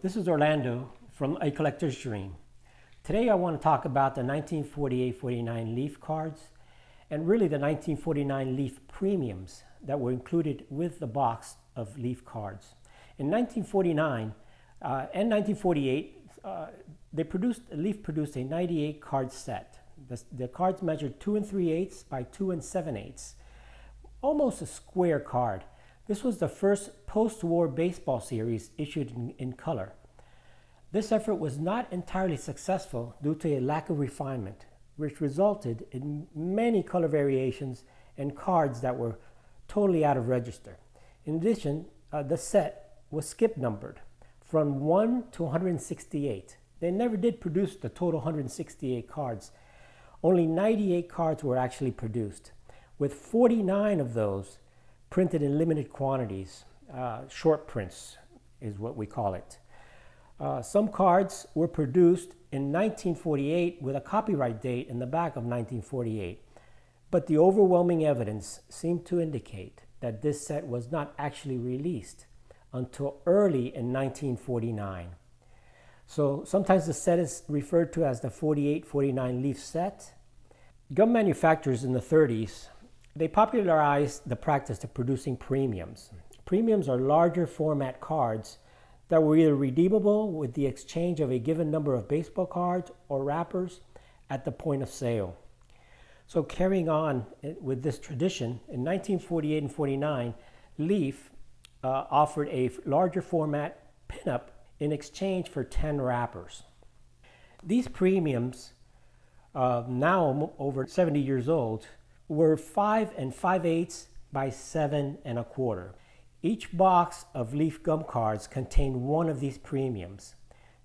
this is Orlando from A Collector's Dream. Today I want to talk about the 1948-49 Leaf cards and really the 1949 Leaf premiums that were included with the box of Leaf cards. In 1949 and 1948, Leaf produced a 98 card set. The cards measured 2 3/8 by 2 7/8, almost a square card. This was the first post-war baseball series issued in color. This effort was not entirely successful due to a lack of refinement, which resulted in many color variations and cards that were totally out of register. In addition, the set was skip numbered from 1 to 168. They never did produce the total 168 cards. Only 98 cards were actually produced, with 49 of those printed in limited quantities. Short prints is what we call it. Some cards were produced in 1948 with a copyright date in the back of 1948, but the overwhelming evidence seemed to indicate that this set was not actually released until early in 1949. So sometimes the set is referred to as the 48-49 Leaf set. Gum manufacturers in the 30s, they popularized the practice of producing premiums. Premiums are larger format cards that were either redeemable with the exchange of a given number of baseball cards or wrappers at the point of sale. So carrying on with this tradition, in 1948 and 49, Leaf offered a larger format pinup in exchange for 10 wrappers. These premiums, now over 70 years old, were 5 5/8 by 7 1/4. Each box of Leaf gum cards contained one of these premiums.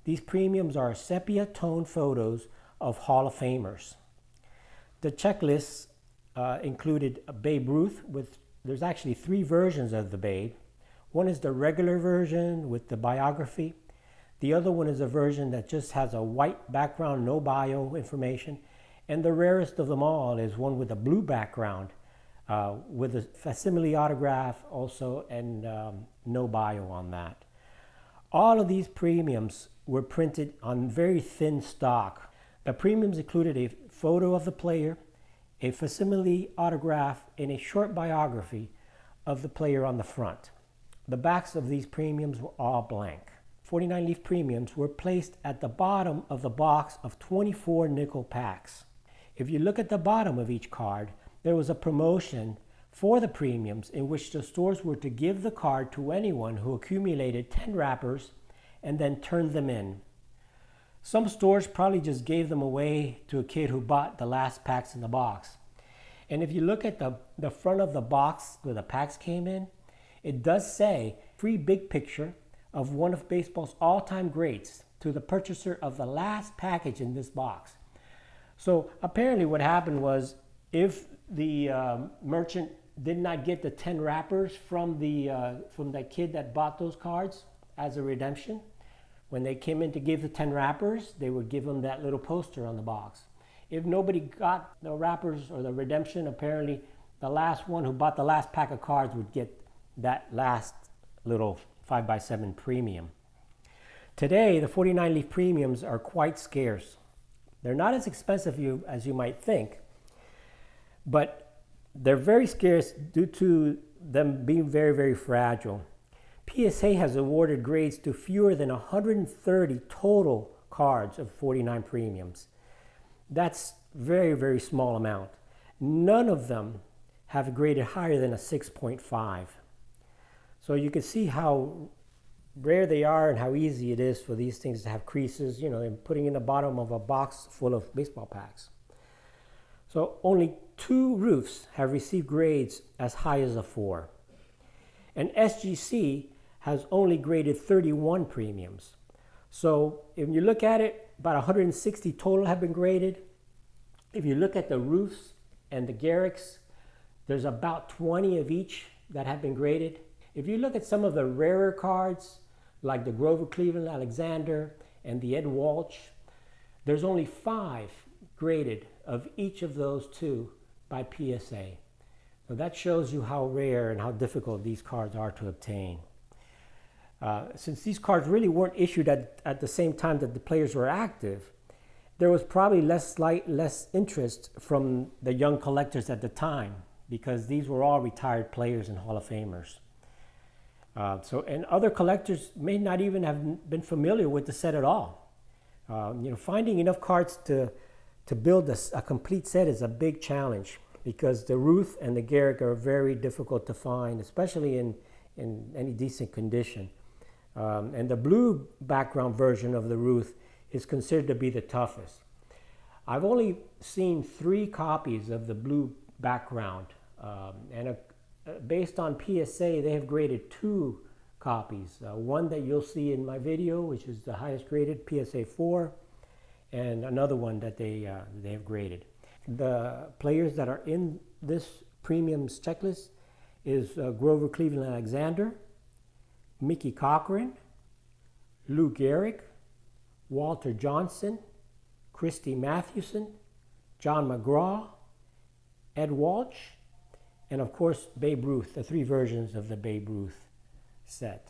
These premiums are sepia tone photos of Hall of Famers. The checklists included Babe Ruth, there's actually 3 versions of the Babe. One is the regular version with the biography. The other one is a version that just has a white background, no bio information. And the rarest of them all is one with a blue background with a facsimile autograph also and no bio on that. All of these premiums were printed on very thin stock. The premiums included a photo of the player, a facsimile autograph, and a short biography of the player on the front. The backs of these premiums were all blank. 49 Leaf premiums were placed at the bottom of the box of 24 nickel packs. If you look at the bottom of each card, there was a promotion for the premiums in which the stores were to give the card to anyone who accumulated 10 wrappers and then turned them in. Some stores probably just gave them away to a kid who bought the last packs in the box. And if you look at the front of the box where the packs came in, it does say free big picture of one of baseball's all-time greats to the purchaser of the last package in this box. So apparently what happened was if the merchant did not get the 10 wrappers from that kid that bought those cards as a redemption, when they came in to give the 10 wrappers, they would give them that little poster on the box. If nobody got the wrappers or the redemption, apparently the last one who bought the last pack of cards would get that last little 5x7 premium. Today, the 49 Leaf premiums are quite scarce. They're not as expensive as you might think, but they're very scarce due to them being very, very fragile. PSA has awarded grades to fewer than 130 total cards of 49 premiums. That's very, very small amount. None of them have graded higher than a 6.5. So you can see how rare they are and how easy it is for these things to have creases, and putting in the bottom of a box full of baseball packs. So only 2 roofs have received grades as high as a 4. And SGC has only graded 31 premiums. So if you look at it, about 160 total have been graded. If you look at the Ruths and the Gehrigs, there's about 20 of each that have been graded. If you look at some of the rarer cards, like the Grover Cleveland Alexander and the Ed Walsh, there's only 5 graded of each of those 2 by PSA. So that shows you how rare and how difficult these cards are to obtain. Since these cards really weren't issued at the same time that the players were active, there was probably less interest from the young collectors at the time, because these were all retired players and Hall of Famers. And other collectors may not even have been familiar with the set at all. Finding enough cards to build a complete set is a big challenge, because the Ruth and the Gehrig are very difficult to find, especially in any decent condition. And the blue background version of the Ruth is considered to be the toughest. I've only seen 3 copies of the blue background, based on PSA, they have graded 2 copies. One that you'll see in my video, which is the highest graded, PSA 4, and another one that they have graded. The players that are in this premiums checklist is Grover Cleveland Alexander, Mickey Cochran, Lou Gehrig, Walter Johnson, Christy Mathewson, John McGraw, Ed Walsh, and of course Babe Ruth, the 3 versions of the Babe Ruth set.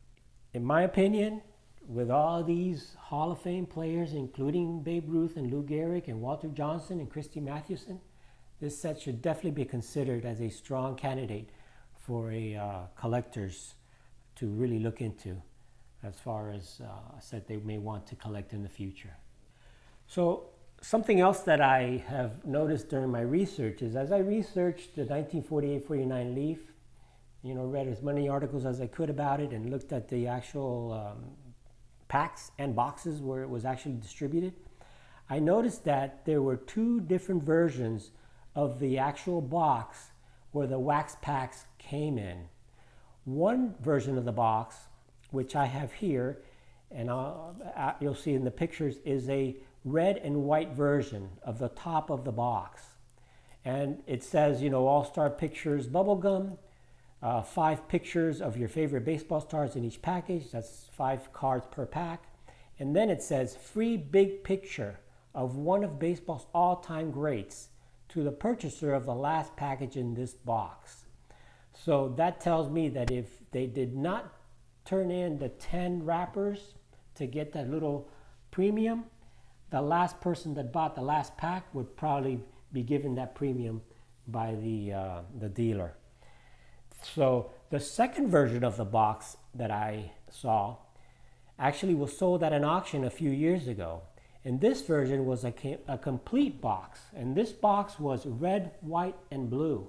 In my opinion, with all these Hall of Fame players, including Babe Ruth and Lou Gehrig and Walter Johnson and Christy Mathewson, this set should definitely be considered as a strong candidate for collectors to really look into, as far as a set they may want to collect in the future. So something else that I have noticed during my research is, as I researched the 1948-49 Leaf, read as many articles as I could about it and looked at the actual packs and boxes where it was actually distributed, I noticed that there were 2 different versions of the actual box where the wax packs came in. One version of the box, which I have here, and you'll see in the pictures, is a red and white version of the top of the box. And it says, All-Star Pictures Bubblegum, 5 pictures of your favorite baseball stars in each package. That's 5 cards per pack. And then it says, free big picture of one of baseball's all-time greats to the purchaser of the last package in this box. So that tells me that if they did not turn in the 10 wrappers to get that little premium, the last person that bought the last pack would probably be given that premium by the dealer. So the second version of the box that I saw actually was sold at an auction a few years ago. And this version was a complete box. And this box was red, white, and blue.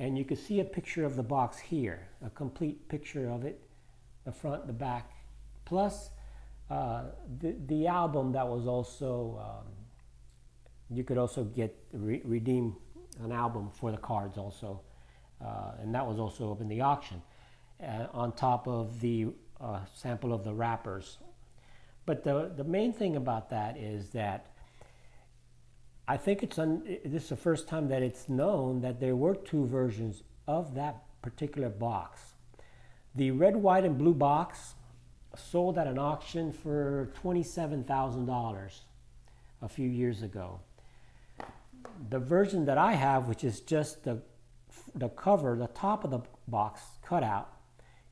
And you can see a picture of the box here, a complete picture of it, the front, the back, plus the album that was also, you could also redeem an album for the cards also, and that was also up in the auction, on top of the sample of the wrappers. But the main thing about that is that I think this is the first time that it's known that there were 2 versions of that particular box. The red, white, and blue box sold at an auction for $27,000 a few years ago. The version that I have, which is just the cover, the top of the box cut out,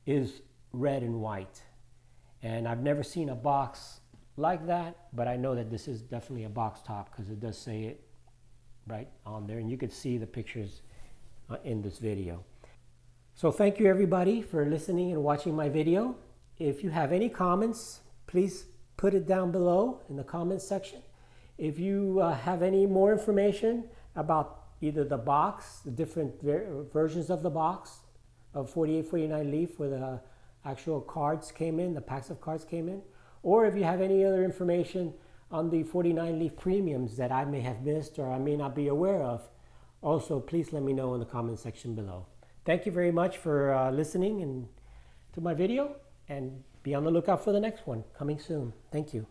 is red and white. And I've never seen a box like that, but I know that this is definitely a box top because it does say it right on there, and you can see the pictures in this video. So thank you everybody for listening and watching my video. If you have any comments, please put it down below in the comments section. If you have any more information about either the box, the different versions of the box of 48-49 Leaf where the actual cards came in, the packs of cards came in, or if you have any other information on the 49 Leaf premiums that I may have missed or I may not be aware of, also please let me know in the comment section below. Thank you very much for listening to my video, and be on the lookout for the next one coming soon. Thank you.